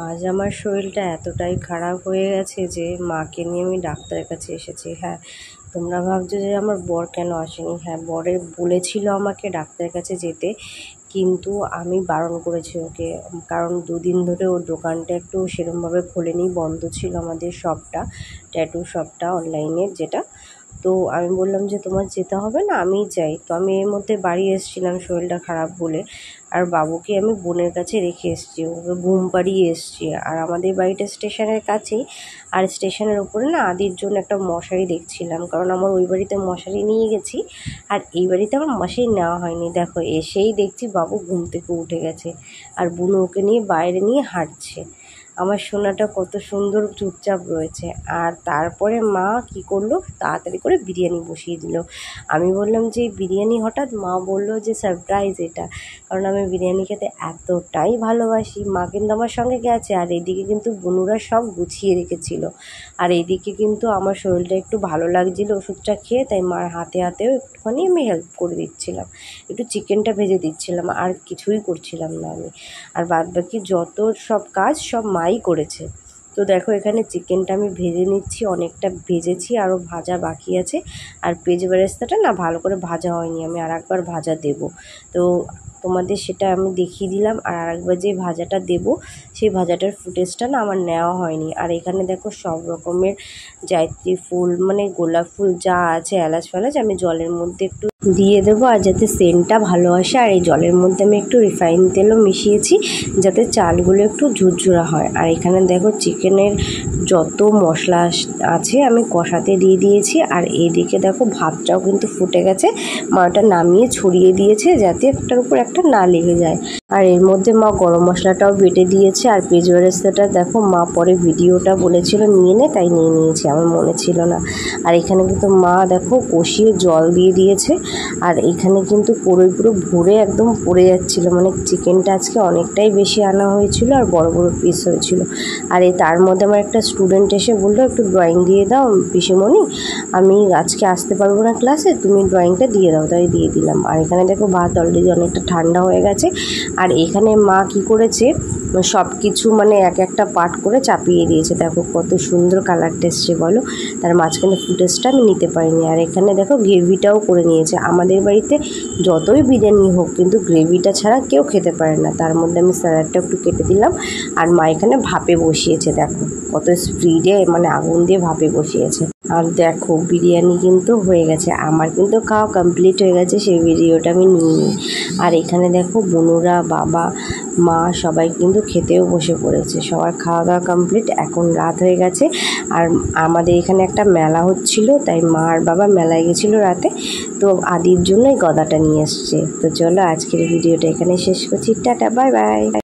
আজ আমার শরীরটা এতটাই খারাপ হয়ে গেছে যে মাকে নিয়ে আমি ডাক্তারের কাছে এসেছি। হ্যাঁ, তোমরা ভাবছো যে আমার বর কেন আসেনি। হ্যাঁ, বরে বলেছিল আমাকে ডাক্তারের কাছে যেতে, কিন্তু আমি বারণ করেছি ওকে। কারণ দুদিন ধরে ওর দোকানটা একটু সেরকমভাবে খোলেনি, বন্ধ ছিল আমাদের শপটা, ট্যাটু শপটা অনলাইনের যেটা। তো আমি বললাম যে তোমার যেতে হবে না, আমিই যাই। তো আমি এর মধ্যে বাড়ি এসেছিলাম শরীরটা খারাপ বলে, আর বাবুকে আমি বোনের কাছে রেখে এসেছি, ওকে ঘুম পাড়িয়ে এসেছি। আর আমাদের বাড়িটা স্টেশনের কাছেই, আর স্টেশনের উপরে না আদির জন্য একটা মশারি দেখছিলাম, কারণ আমার ওই বাড়িতে মশারি নিয়ে গেছি আর এই বাড়িতে আমার মশারি নেওয়া হয়নি। দেখো এসেই দেখছি বাবু ঘুম থেকে উঠে গেছে আর বুনু ওকে নিয়ে বাইরে নিয়ে হাঁটছে। আমার সোনাটা কত সুন্দর চুপচাপ রয়েছে। আর তারপরে মা কি করলো, তাড়াতাড়ি করে বিরিয়ানি বসিয়ে দিল। আমি বললাম যে বিরিয়ানি হঠাৎ, মা বললো যে সারপ্রাইজ এটা, কারণ আমি বিরিয়ানি খেতে এতটাই ভালোবাসি। মা কিন্তু আমার সঙ্গে গেছে, আর এদিকে কিন্তু বুনুরা সব গুছিয়ে রেখেছিল। আর এইদিকে কিন্তু আমার শরীরটা একটু ভালো লাগছিল ওষুধটা খেয়ে, তাই মার হাতে হাতেও একটুখানি আমি হেল্প করে দিচ্ছিলাম, একটু চিকেনটা ভেজে দিচ্ছিলাম, আর কিছুই করছিলাম না আমি। আর বাদবাকি যত সব কাজ সব মাই করেছে। তো দেখো এখানে চিকেনটা আমি ভেজে নিচ্ছি, অনেকটা ভেজেছি, আরও ভাজা বাকি আছে। আর পেঁয়াজ বেরেস্তাটা না ভালো করে ভাজা হয়নি, আমি আর একবার ভাজা দেব। তো তোমাদের সেটা আমি দেখিয়ে দিলাম। আর আরেকবার যে ভাজাটা দেব, সেই ভাজাটার ফুটেজটা না আমার নেওয়া হয়নি। আর এখানে দেখো সব রকমের জায়ত্রী ফুল, মানে গোলাপ ফুল যা আছে, এলাচ ফেলাচ আমি জলের মধ্যে একটু দিয়ে দেবো, আর যাতে সেন্টটা ভালো আসে। আর এই জলের মধ্যে আমি একটু রিফাইন তেলও মিশিয়েছি, যাতে চালগুলো একটু ঝুরঝুরা হয়। আর এখানে দেখো চিকেনের যত মশলা আছে আমি কষাতে দিয়ে দিয়েছি। আর এইদিকে দেখো ভাতটাও কিন্তু ফুটে গেছে, মাটা নামিয়ে ছড়িয়ে দিয়েছে যাতে একটার উপর একটা না লেগে যায়। আর এর মধ্যে মা গরম মশলাটাও বেটে দিয়েছে। আর পেঁয়াজ বেরেস্তাটা দেখো মা পরে ভিডিওটা বলেছিল নিয়ে নে, তাই নিয়ে নিয়েছি, আমার মনে ছিল না। আর এখানে কিন্তু মা দেখো কষিয়ে জল দিয়ে দিয়েছে। আর এখানে কিন্তু পুরো ভরে একদম পড়ে যাচ্ছিলো, মানে চিকেনটা আজকে অনেকটাই বেশি আনা হয়েছিল আর বড় বড় পিস হয়েছিল। আর তার মধ্যে আমার একটা স্টুডেন্ট এসে বললো একটু ড্রয়িং দিয়ে দাও পিসিমণি, আমি আজকে আসতে পারবো না ক্লাসে, তুমি ড্রয়িংটা দিয়ে দাও। তাই দিয়ে দিলাম। আর এখানে দেখো ভাত অলরেডি অনেকটা ঠান্ডা হয়ে গেছে। আর এখানে মা কি করেছে, সব কিছু মানে এক একটা পার্ট করে চাপিয়ে দিয়েছে। দেখো কত সুন্দর কালারটা এসছে বলো, তার মাঝখানে ফুটেজটা আমি নিতে পারিনি। আর এখানে দেখো গ্রেভিটাও করে নিয়েছে। আমাদের বাড়িতে যতই বিরিয়ানি হোক কিন্তু গ্রেভিটা ছাড়া কেউ খেতে পারে না। তার মধ্যে আমি স্যালাডটা একটু কেটে দিলাম। আর মা এখানে ভাপে বসিয়েছে, দেখো কত স্পিডে মানে আগুন দিয়ে ভাপে বসিয়েছে। আর দেখো বিরিয়ানি কিন্তু হয়ে গেছে, আমার কিন্তু খাওয়া কমপ্লিট হয়ে গেছে, সেই ভিডিওটা আমি নিইনি। আর এখানে দেখো বোনুরা, বাবা, মা সবাই কিন্তু খেতেও বসে পড়েছে, সবার খাওয়া দাওয়া কমপ্লিট। এখন রাত হয়ে গেছে। আর আমাদের এখানে একটা মেলা হচ্ছিল, তাই মা আর বাবা মেলায় গেছিলো রাতে, তো আদির জন্য এই গদাটা নিয়ে এসছে। তো চলো আজকের ভিডিওটা এখানে শেষ করছি, টাটা, বাই বাই।